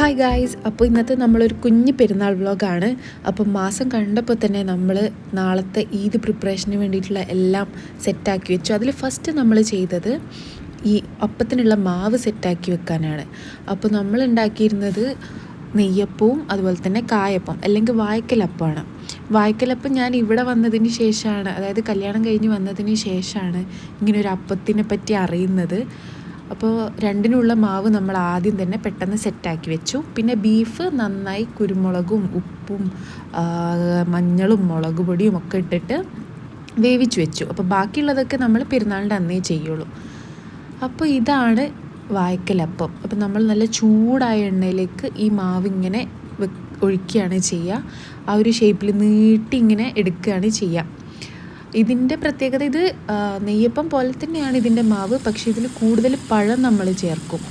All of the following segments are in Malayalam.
ഹായ് ഗായ്സ്, അപ്പോൾ ഇന്നത്തെ നമ്മളൊരു കുഞ്ഞ് പെരുന്നാൾ വ്ളോഗാണ്. അപ്പോൾ മാസം കണ്ടപ്പോൾ തന്നെ നമ്മൾ നാളത്തെ ഈദ് പ്രിപ്പറേഷന് വേണ്ടിയിട്ടുള്ള എല്ലാം സെറ്റാക്കി വെച്ചു. അതിൽ ഫസ്റ്റ് നമ്മൾ ചെയ്തത് ഈ അപ്പത്തിനുള്ള മാവ് സെറ്റാക്കി വെക്കാനാണ്. അപ്പോൾ നമ്മൾ ഉണ്ടാക്കിയിരുന്നത് നെയ്യപ്പവും അതുപോലെ തന്നെ കായപ്പം അല്ലെങ്കിൽ വായ്ക്കലപ്പമാണ്. വായ്ക്കലപ്പം ഞാൻ ഇവിടെ വന്നതിന് ശേഷമാണ്, അതായത് കല്യാണം കഴിഞ്ഞ് വന്നതിന് ശേഷമാണ് ഇങ്ങനെ ഒരു അപ്പത്തിനെ പറ്റി അറിയുന്നത്. അപ്പോൾ രണ്ടിനുള്ള മാവ് നമ്മൾ ആദ്യം തന്നെ പെട്ടെന്ന് സെറ്റാക്കി വെച്ചു. പിന്നെ ബീഫ് നന്നായി കുരുമുളകും ഉപ്പും മഞ്ഞളും മുളക് പൊടിയും ഒക്കെ ഇട്ടിട്ട് വേവിച്ച് വെച്ചു. അപ്പോൾ ബാക്കിയുള്ളതൊക്കെ നമ്മൾ പെരുന്നാളിൻ്റെ അന്നേ ചെയ്യുള്ളൂ. അപ്പോൾ ഇതാണ് വായ്ക്കലപ്പം. അപ്പോൾ നമ്മൾ നല്ല ചൂടായ എണ്ണയിലേക്ക് ഈ മാവ് ഇങ്ങനെ ഒഴിക്കുകയാണ് ചെയ്യുക. ആ ഒരു ഷേപ്പിൽ നീട്ടി ഇങ്ങനെ എടുക്കുകയാണ് ചെയ്യുക. ഇതിൻ്റെ പ്രത്യേകത, ഇത് നെയ്യപ്പം പോലെ തന്നെയാണ് ഇതിൻ്റെ മാവ്, പക്ഷേ ഇതിൽ കൂടുതൽ പഴം നമ്മൾ ചേർക്കും.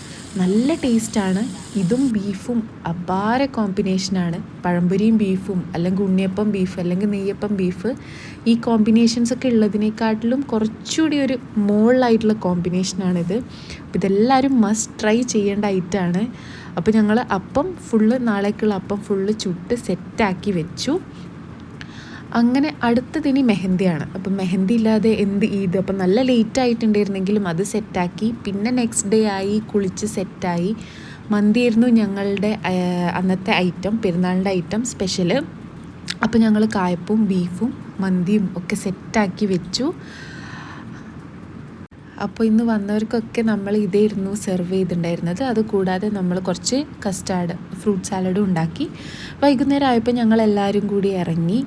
നല്ല ടേസ്റ്റാണ്. ഇതും ബീഫും അപാര കോമ്പിനേഷനാണ്. പഴംപൊരിയും ബീഫും, അല്ലെങ്കിൽ ഉണ്ണിയപ്പം ബീഫ്, അല്ലെങ്കിൽ നെയ്യപ്പം ബീഫ്, ഈ കോമ്പിനേഷൻസൊക്കെ ഉള്ളതിനേക്കാട്ടിലും കുറച്ചുകൂടി ഒരു മുകളിലായിട്ടുള്ള കോമ്പിനേഷനാണിത്. അപ്പോൾ ഇതെല്ലാവരും മസ്റ്റ് ട്രൈ ചെയ്യേണ്ട ഐറ്റമാണ്. അപ്പോൾ ഞങ്ങൾ അപ്പം ഫുള്ള്, നാളേക്കുള്ള അപ്പം ഫുള്ള് ചുട്ട് സെറ്റാക്കി വെച്ചു. അങ്ങനെ അടുത്തതിനി മെഹന്തിയാണ്. അപ്പം മെഹന്തി ഇല്ലാതെ എന്ത് ഈദ്. അപ്പം നല്ല ലേറ്റ് ആയിട്ടുണ്ടായിരുന്നെങ്കിലും അത് സെറ്റാക്കി. പിന്നെ നെക്സ്റ്റ് ഡേ ആയി, കുളിച്ച് സെറ്റായി. മന്തിയായിരുന്നു ഞങ്ങളുടെ അന്നത്തെ ഐറ്റം, പെരുന്നാളിൻ്റെ ഐറ്റം സ്പെഷ്യല്. അപ്പോൾ ഞങ്ങൾ കായപ്പവും ബീഫും മന്തിയും ഒക്കെ സെറ്റാക്കി വെച്ചു. അപ്പോൾ ഇന്ന് വന്നവർക്കൊക്കെ നമ്മൾ ഇതായിരുന്നു സെർവ് ചെയ്തിട്ടുണ്ടായിരുന്നത്. അതുകൂടാതെ നമ്മൾ കുറച്ച് കസ്റ്റാർഡ് ഫ്രൂട്ട് സാലഡും ഉണ്ടാക്കി. വൈകുന്നേരം ആയപ്പോൾ ഞങ്ങൾ എല്ലാവരും കൂടി ഇറങ്ങി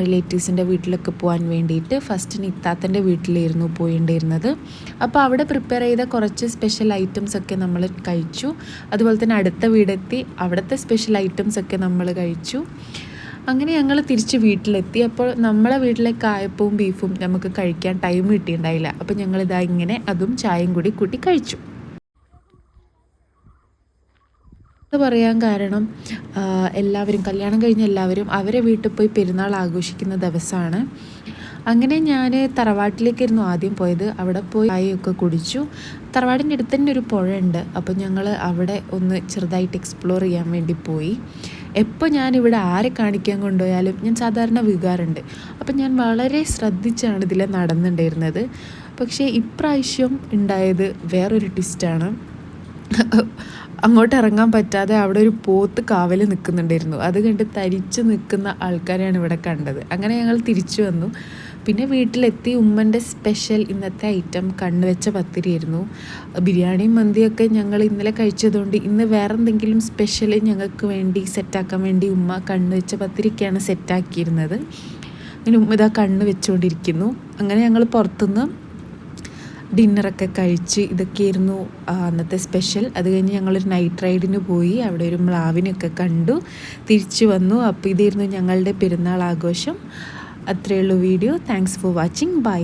റിലേറ്റീവ്സിൻ്റെ വീട്ടിലൊക്കെ പോകാൻ വേണ്ടിയിട്ട്. ഫസ്റ്റ് ഇത്താത്തൻ്റെ വീട്ടിലായിരുന്നു പോയിണ്ടായിരുന്നത്. അപ്പോൾ അവിടെ പ്രിപ്പയർ ചെയ്ത കുറച്ച് സ്പെഷ്യൽ ഐറ്റംസൊക്കെ നമ്മൾ കഴിച്ചു. അതുപോലെ തന്നെ അടുത്ത വീടെത്തി അവിടുത്തെ സ്പെഷ്യൽ ഐറ്റംസൊക്കെ നമ്മൾ കഴിച്ചു. അങ്ങനെ ഞങ്ങൾ തിരിച്ച് വീട്ടിലെത്തി. അപ്പോൾ നമ്മളെ വീട്ടിലെ കായപ്പവും ബീഫും നമുക്ക് കഴിക്കാൻ ടൈം കിട്ടിയിട്ടുണ്ടായില്ല. അപ്പോൾ ഞങ്ങളിതാ ഇങ്ങനെ അതും ചായയും കൂടി കൂട്ടി കഴിച്ചു. എന്ന് പറയാൻ കാരണം, എല്ലാവരും കല്യാണം കഴിഞ്ഞ എല്ലാവരും അവരെ വീട്ടിൽ പോയി പെരുന്നാൾ ആഘോഷിക്കുന്ന ദിവസമാണ്. അങ്ങനെ ഞാൻ തറവാട്ടിലേക്കായിരുന്നു ആദ്യം പോയത്. അവിടെ പോയി ചായയൊക്കെ കുടിച്ചു. തറവാടിൻ്റെ അടുത്ത് തന്നെ ഒരു പുഴയുണ്ട്. അപ്പോൾ ഞങ്ങൾ അവിടെ ഒന്ന് ചെറുതായിട്ട് എക്സ്പ്ലോർ ചെയ്യാൻ വേണ്ടി പോയി. എപ്പോൾ ഞാനിവിടെ ആരെ കാണിക്കാൻ കൊണ്ടുപോയാലും ഞാൻ സാധാരണ വീകാറുണ്ട്. അപ്പം ഞാൻ വളരെ ശ്രദ്ധിച്ചാണ് ഇതിൽ നടന്നിട്ടുണ്ടായിരുന്നത്. പക്ഷേ ഇപ്രാവശ്യം ഉണ്ടായത് വേറൊരു ട്വിസ്റ്റാണ്. അങ്ങോട്ട് ഇറങ്ങാൻ പറ്റാതെ അവിടെ ഒരു പോത്ത് കാവൽ നിൽക്കുന്നുണ്ടായിരുന്നു. അത് കണ്ട് തരിച്ച് നിൽക്കുന്ന ആൾക്കാരെയാണ് ഇവിടെ കണ്ടത്. അങ്ങനെ ഞങ്ങൾ തിരിച്ചു വന്നു. പിന്നെ വീട്ടിലെത്തി ഉമ്മൻ്റെ സ്പെഷ്യൽ ഇന്നത്തെ ഐറ്റം കണ്ണുവെച്ച പത്തിരിയായിരുന്നു. ബിരിയാണിയും മന്തിയൊക്കെ ഞങ്ങൾ ഇന്നലെ കഴിച്ചതുകൊണ്ട് ഇന്ന് വേറെ എന്തെങ്കിലും സ്പെഷ്യൽ ഞങ്ങൾക്ക് വേണ്ടി സെറ്റാക്കാൻ വേണ്ടി ഉമ്മ കണ്ണുവെച്ച പത്തിരിക്കാണ് സെറ്റാക്കിയിരുന്നത്. അങ്ങനെ ഉമ്മ ഇതാ കണ്ണ് വെച്ചുകൊണ്ടിരിക്കുന്നു. അങ്ങനെ ഞങ്ങൾ പുറത്തുനിന്ന് ഡിന്നറൊക്കെ കഴിച്ച് ഇതൊക്കെയായിരുന്നു അന്നത്തെ സ്പെഷ്യൽ. അത് കഴിഞ്ഞ് ഞങ്ങളൊരു നൈറ്റ് റൈഡിന് പോയി. അവിടെ ഒരു മ്ലാവിനൊക്കെ കണ്ടു തിരിച്ചു വന്നു. അപ്പോൾ ഇതായിരുന്നു ഞങ്ങളുടെ പെരുന്നാൾ ആഘോഷം. അത്രയേ ഉള്ളൂ video. Thanks for watching. By.